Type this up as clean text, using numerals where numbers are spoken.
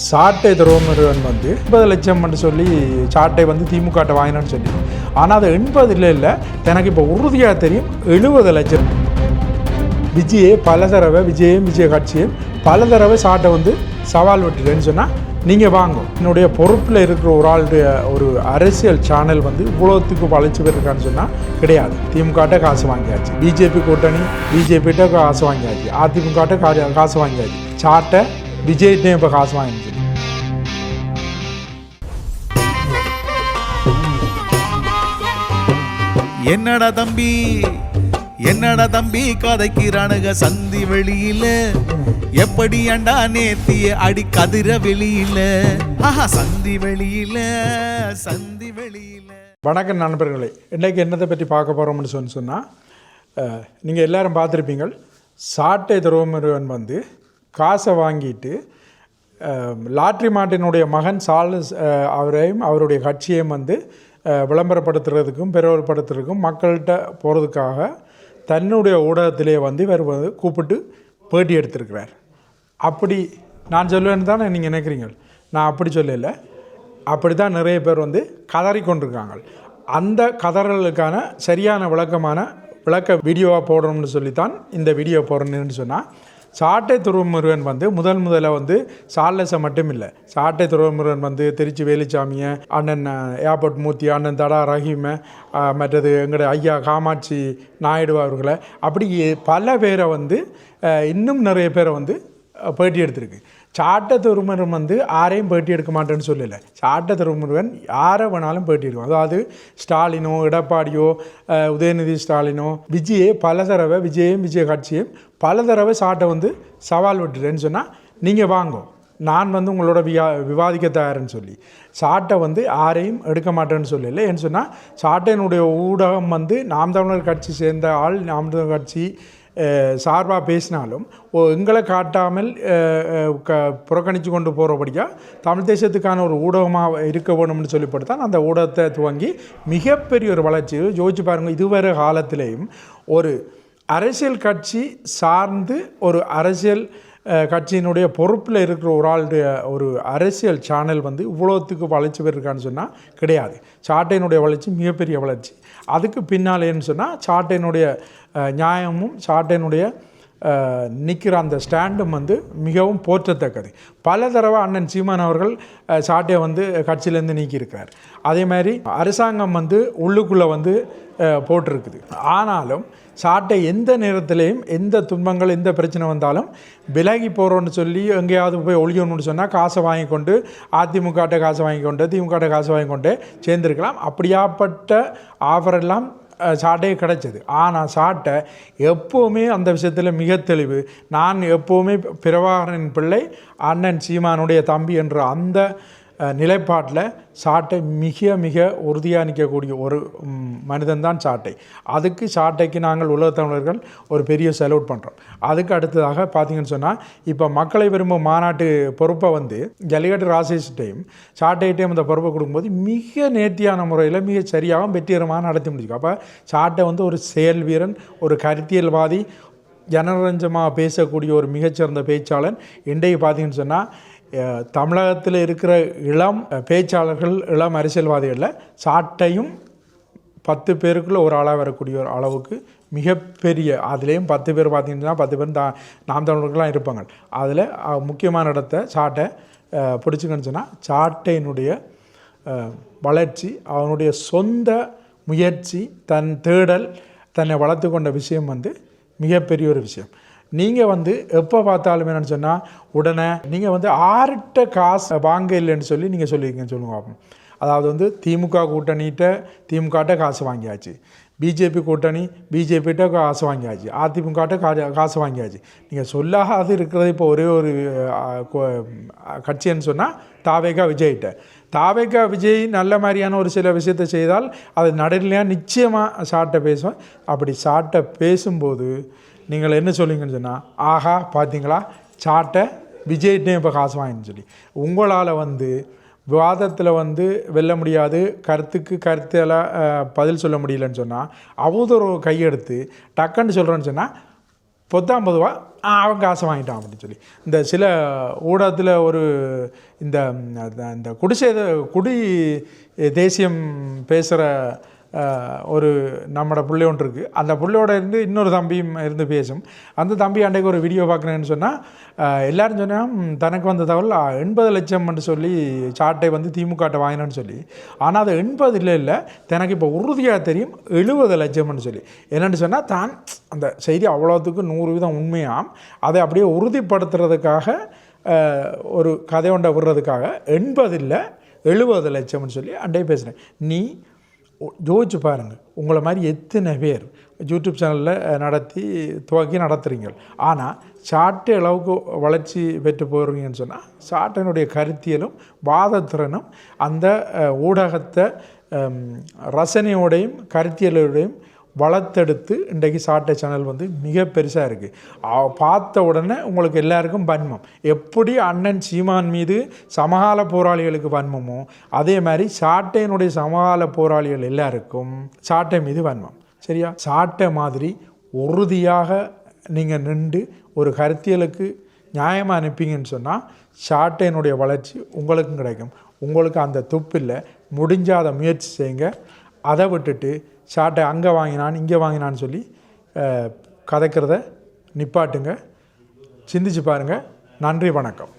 சாட்டை துரோமுருகன் வந்து 80 லட்சம் சொல்லி சாட்டை வந்து திமுக வாங்கினான்னு சொல்லி, ஆனால் அது 80 இல்லை எனக்கு இப்போ உறுதியாக தெரியும் 70 லட்சம். விஜயை பல தடவை விஜய கட்சியும் பல தடவை சாட்டை வந்து சவால் விட்டுட்டேன்னு சொன்னால் நீங்கள் வாங்க. என்னுடைய பொறுப்பில் இருக்கிற ஒரு ஆளுடைய ஒரு அரசியல் சேனல் வந்து இவ்வளோத்துக்கு வளைச்சி போயிருக்கான்னு சொன்னால் கிடையாது. திமுகட்ட காசு வாங்கியாச்சு, பிஜேபி கூட்டணி பிஜேபிகிட்ட காசு வாங்கியாச்சு, அதிமுகட்ட காசு வாங்கியாச்சு, சாட்டை விஜய்கிட்டே இப்போ காசு வாங்கிச்சு. என்னடா தம்பி கதைக்கிறானுங்க சந்தி வெளியில, எப்படி அண்டா நேத்திய அடி கதிர வெளியில, சந்தி வெளியில. வணக்கம் நண்பர்களே, இன்றைக்கு என்னத்தை பற்றி பார்க்க போகிறோம்னு சொன்னால், நீங்கள் எல்லாரும் பார்த்துருப்பீங்க. சாட்டை துரோமுருகன் வந்து காசை வாங்கிட்டு லாட்ரி மார்ட்டினுடைய மகன் சார்லஸ் அவரையும் அவருடைய கட்சியையும் வந்து விளம்பரப்படுத்துறதுக்கும் பிரபலப்படுத்துறதுக்கும் மக்கள்கிட்ட போகிறதுக்காக தன்னுடைய ஊடகத்திலே வந்து இவர் வந்து கூப்பிட்டு பேட்டி எடுத்திருக்கிறார். அப்படி நான் சொல்லுவேன்னு தானே நீங்கள் நினைக்கிறீங்க. நான் அப்படி சொல்லலை. அப்படி தான் நிறைய பேர் வந்து கதறிக்கொண்டிருக்காங்க. அந்த கதறலுக்கான சரியான விளக்க வீடியோவாக போடணும்னு சொல்லித்தான் இந்த வீடியோ போடுறேன்னு சொன்னால், சாட்டை துரோமுருகன் வந்து முதல்ல வந்து சார்லஸை மட்டும் இல்லை, சாட்டை துரோமுருகன் வந்து திருச்சி வேலுச்சாமியை, அண்ணன் ஏர்போர்ட் மூர்த்தி, அண்ணன் தடா ரஹீமை, மற்றது எங்களுடைய ஐயா காமாட்சி நாயுடு அவர்களை, அப்படி பல பேரை வந்து இன்னும் நிறைய பேரை வந்து பேட்டி எடுத்திருக்கு. சாட்டை துரோமுருகன் வந்து யாரையும் பேட்டி எடுக்க மாட்டேன்னு சொல்லலை. சாட்டை துரோமுருகன் யாரை வேணாலும் பேட்டி எடுக்கும். அதாவது ஸ்டாலினோ, எடப்பாடியோ, உதயநிதி ஸ்டாலினோ, விஜயை பல தடவை விஜய கட்சியும் பல தடவை சாட்டை வந்து சவால் விட்டுட்டேன்னு சொன்னால் நீங்கள் வாங்க, நான் வந்து உங்களோட விவாதிக்க தயாருன்னு சொல்லி சாட்டை வந்து யாரையும் எடுக்க மாட்டேன்னு சொல்லலை. ஏன்னு சொன்னால், சாட்டையினுடைய ஊடகம் வந்து நாம் தமிழர் கட்சி சேர்ந்த ஆள் நாம் தமிழர் கட்சி சார்பாக பேசினாலும் எங்களை காட்டாமல் புறக்கணித்து கொண்டு போகிறபடியாக தமிழ் தேசத்துக்கான ஒரு ஊடகமாக இருக்க வேணும்னு சொல்லிப்பட்டு தான் அந்த ஊடகத்தை துவங்கி மிகப்பெரிய ஒரு வளர்ச்சி யோசிச்சு பாருங்கள். இதுவரை காலத்திலேயும் ஒரு அரசியல் கட்சி சார்ந்து ஒரு அரசியல் கட்சியினுடைய பொறுப்பில் இருக்கிற ஒரு ஆளுடைய ஒரு அரசியல் சேனல் வந்து இவ்வளோத்துக்கு வளர்ச்சி பெற்றிருக்கான்னு சொன்னால் கிடையாது. சாட்டையினுடைய வளர்ச்சி மிகப்பெரிய வளர்ச்சி. அதுக்கு பின்னால் ஏன்னு சொன்னால், சாட்டையினுடைய நியாயமும் சாட்டையினுடைய நிற்கிற அந்த ஸ்டாண்டும் வந்து மிகவும் போற்றத்தக்கது. பல தடவை அண்ணன் சீமான் அவர்கள் சாட்டையை வந்து கட்சியிலேருந்து நீக்கியிருக்கிறார். அதே மாதிரி அரசாங்கம் வந்து உள்ளுக்குள்ளே வந்து போட்டிருக்குது. ஆனாலும் சாட்டை எந்த நேரத்திலையும் எந்த துன்பங்கள் எந்த பிரச்சனை வந்தாலும் விலகி போகிறோன்னு சொல்லி எங்கேயாவது போய் ஒழியணும்னு சொன்னால் காசை வாங்கி கொண்டு அதிமுகட்ட காசை வாங்கி கொண்டு திமுகட்ட காசை வாங்கி கொண்டு சேர்ந்துருக்கலாம். அப்படியாப்பட்ட ஆஃபரெல்லாம் சாட்டையே கிடைச்சது. ஆனால் சாட்டை எப்போவுமே அந்த விஷயத்தில் மிக தெளிவு. நான் எப்போவுமே பிரபாகரனின் பிள்ளை, அண்ணன் சீமானுடைய தம்பி என்ற அந்த நிலைப்பாட்டில் சாட்டை மிக உறுதியாக நிற்கக்கூடிய ஒரு மனிதன்தான் சாட்டை. அதுக்கு சாட்டைக்கு நாங்கள் உலகத்தமிழர்கள் ஒரு பெரிய செலவுட் பண்ணுறோம். அதுக்கு அடுத்ததாக பார்த்தீங்கன்னு சொன்னால், இப்போ மக்களை விரும்பும் மாநாட்டு பொறுப்பை வந்து ஜல்லிக்கட்டு ராசேஷ்டையும் சாட்டையிட்டையும் அந்த பொறுப்பை கொடுக்கும்போது மிக நேர்த்தியான முறையில் மிக சரியாகவும் வெற்றிகரமாக நடத்தி முடியும். அப்போ சாட்டை வந்து ஒரு செயல் வீரன், ஒரு கருத்தியல்வாதி, ஜனரஞ்சமாக பேசக்கூடிய ஒரு மிகச்சிறந்த பேச்சாளன். இன்றைக்கு பார்த்தீங்கன்னு சொன்னால், தமிழகத்தில் இருக்கிற இளம் பேச்சாளர்கள், இளம் அரசியல்வாதிகளில் சாட்டையும் 10 பேருக்குள்ளே ஒரு ஆளாக வரக்கூடிய ஒரு அளவுக்கு மிகப்பெரிய, அதுலேயும் 10 பேர் பார்த்திங்கன்னா 10 பேர் நாம் தமிழர்கள்லாம் இருப்பாங்க. அதில் முக்கியமான இடத்த சாட்டை பிடிச்சிக்கன்னு சொன்னால், சாட்டையினுடைய வளர்ச்சி, அவனுடைய சொந்த முயற்சி, தன் தேடல், தன்னை வளர்த்து கொண்ட விஷயம் வந்து மிகப்பெரிய ஒரு விஷயம். நீங்கள் வந்து எப்போ பார்த்தாலும் என்னென்னு சொன்னால், உடனே நீங்கள் வந்து ஆறுட்ட காசு வாங்க இல்லைன்னு சொல்லி நீங்கள் சொல்லியிருக்கீங்கன்னு சொல்லுவாங்க. அதாவது வந்து திமுகட்ட காசு வாங்கியாச்சு, பிஜேபி கூட்டணி பிஜேபிகிட்ட காசு வாங்கியாச்சு, அதிமுகட்ட காசு வாங்கியாச்சு. நீங்கள் சொல்லாது இருக்கிறது இப்போ ஒரே ஒரு கட்சின்னு சொன்னால் தாவேகா விஜய் நல்ல மாதிரியான ஒரு சில விஷயத்தை செய்தால் அது நடுநிலையாக நிச்சயமாக சாட்டை பேசுவேன். அப்படி சாட்டை பேசும்போது நீங்கள் என்ன சொல்லுங்கன்னு சொன்னால், ஆஹா பார்த்தீங்களா சாட்டை விஜய்கிட்டே இப்போ காசு வாங்கின்னு சொல்லி உங்களால் வந்து விவாதத்தில் வந்து வெல்ல முடியாது, கருத்தில் பதில் சொல்ல முடியலன்னு சொன்னால், அவதூறு கையெடுத்து டக்குன்னு சொல்கிறேன்னு சொன்னால் பொத்தாம்பதுவா அவன் காசை வாங்கிட்டான் அப்படின்னு சொல்லி இந்த சில ஊடகத்தில் ஒரு இந்த இந்த குடி தேசியம் பேசுகிற ஒரு நம்மளோட பிள்ளை ஒன்று இருக்குது. அந்த பிள்ளையோட இருந்து இன்னொரு தம்பியும் இருந்து பேசும். அந்த தம்பி அன்றைக்கு ஒரு வீடியோ பார்க்குறேன்னு சொன்னால் எல்லோரும் சொன்னால் தனக்கு வந்த தகவல் 80 லட்சம்னு சொல்லி சாட்டை வந்து திமுகட்ட வாங்கினேன்னு சொல்லி. ஆனால் அது 80 இல்லை தனக்கு இப்போ உறுதியாக தெரியும் 70 லட்சம்னு சொல்லி. என்னென்னு சொன்னால் தான் அந்த செய்தி அவ்வளோத்துக்கு 100% உண்மையாம். அதை அப்படியே உறுதிப்படுத்துறதுக்காக ஒரு கதை ஒன்றை விடுறதுக்காக 80 இல்லை 70 லட்சம்னு சொல்லி அன்றைய பேசுகிறேன். நீ யோசிச்சு பாருங்கள், உங்களை மாதிரி எத்தனை பேர் யூடியூப் சேனலில் துவக்கி நடத்துகிறீங்க. ஆனால் சாட்டை அளவுக்கு வளர்ச்சி பெற்று போகிறீங்கன்னு சொன்னால் சாட்டையினுடைய கருத்தியலும் வாதத்திறனும் அந்த ஊடகத்தை ரசனையோடையும் கருத்தியலோடையும் வளர்த்தெடுத்து இன்றைக்கு சாட்டை சேனல் வந்து மிக பெருசாக இருக்குது. பார்த்த உடனே உங்களுக்கு எல்லாருக்கும் வன்மம். எப்படி அண்ணன் சீமான் மீது சமகால போராளிகளுக்கு வன்மமோ அதே மாதிரி சாட்டையினுடைய சமகால போராளிகள் எல்லாருக்கும் சாட்டை மீது வன்மம். சரியா? சாட்டை மாதிரி உறுதியாக நீங்கள் நின்று ஒரு கருத்தியலுக்கு நியாயமாக அனுப்பிங்கன்னு சொன்னால் சாட்டையினுடைய வளர்ச்சி உங்களுக்கும் கிடைக்கும். உங்களுக்கு அந்த துப்பில்லை, முடிஞ்சால் அதை முயற்சி செய்யுங்க. அதை விட்டுட்டு சாட்டை அங்கே வாங்கினான் இங்கே வாங்கினான்னு சொல்லி கதைக்கிறத நிப்பாட்டுங்க. சிந்திச்சு பாருங்கள். நன்றி, வணக்கம்.